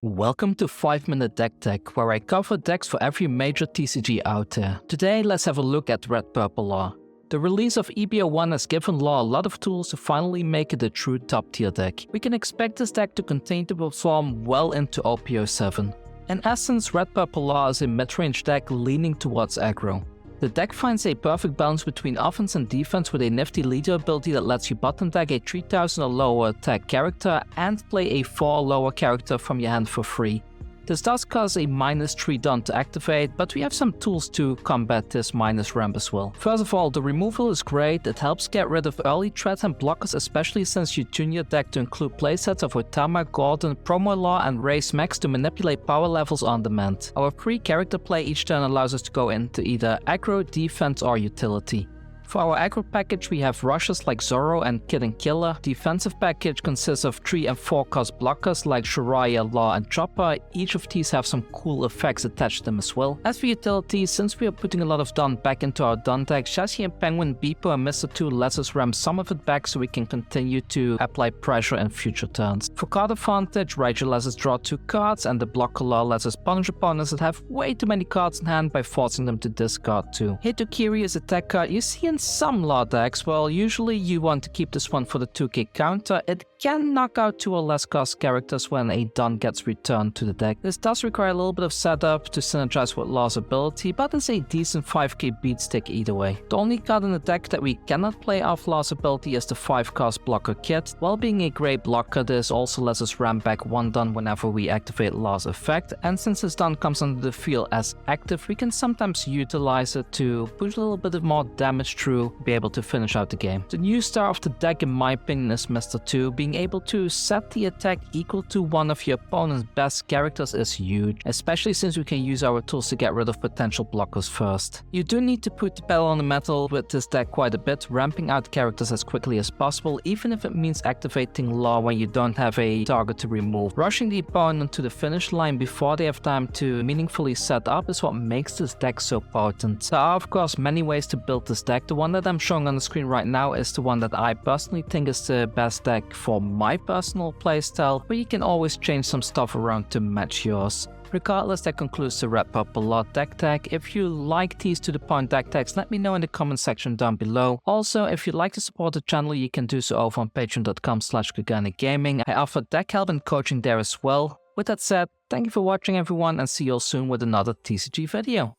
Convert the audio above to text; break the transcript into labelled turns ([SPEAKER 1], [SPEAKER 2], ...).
[SPEAKER 1] Welcome to 5-Minute Deck Tech, where I cover decks for every major TCG out there. Today, let's have a look at Red Purple Law. The release of EB01 has given Law a lot of tools to finally make it a true top-tier deck. We can expect this deck to continue to perform well into OPO7. In essence, Red Purple Law is a mid-range deck leaning towards aggro. The deck finds a perfect balance between offense and defense with a nifty leader ability that lets you bottom deck a 3000 or lower attack character and play a 4 or lower character from your hand for free. This does cause a -3 don to activate, but we have some tools to combat this minus ramp as well. First of all, the removal is great. It helps get rid of early threats and blockers, especially since you tune your deck to include playsets of Otama, Gordon, Promo Law and Race Max to manipulate power levels on demand. Our free character play each turn allows us to go into either aggro, defense or utility. For our aggro package, we have rushes like Zoro and Kid and Killer. Defensive package consists of 3 and 4 cost blockers like Shuraya, Law and Chopper. Each of these have some cool effects attached to them as well. As for utility, since we are putting a lot of Don back into our Don deck, Shashi and Penguin, Beepo and Mr. 2 lets us ram some of it back so we can continue to apply pressure in future turns. For card advantage, Raiju lets us draw 2 cards and the blocker Law lets us punish opponents that have way too many cards in hand by forcing them to discard 2. Hitokiri is a tech card you see in some Law decks. Well, usually you want to keep this one for the 2k counter. It can knock out 2 or less cost characters when a Don gets returned to the deck. This does require a little bit of setup to synergize with Law's ability, but it's a decent 5k beat stick either way. The only card in the deck that we cannot play off Law's ability is the 5 cost blocker Kit. While being a great blocker, this also lets us ram back 1 Don whenever we activate Law's effect, and since this Don comes onto the field as active, we can sometimes utilize it to push a little bit of more damage through, be able to finish out the game. The new star of the deck in my opinion is Mr. 2. Being able to set the attack equal to one of your opponent's best characters is huge, especially since we can use our tools to get rid of potential blockers first. You do need to put the pedal on the metal with this deck quite a bit, ramping out characters as quickly as possible, even if it means activating Law when you don't have a target to remove. Rushing the opponent to the finish line before they have time to meaningfully set up is what makes this deck so potent. There are of course many ways to build this deck. The one that I'm showing on the screen right now is the one that I personally think is the best deck for my personal playstyle, but you can always change some stuff around to match yours. Regardless, that concludes the Red Purple Law deck tag. If you like these to the point deck tags, let me know in the comment section down below. Also, if you'd like to support the channel, you can do so over on patreon.com/GorganiGaming. I offer deck help and coaching there as well. With that said, thank you for watching everyone and see you all soon with another TCG video.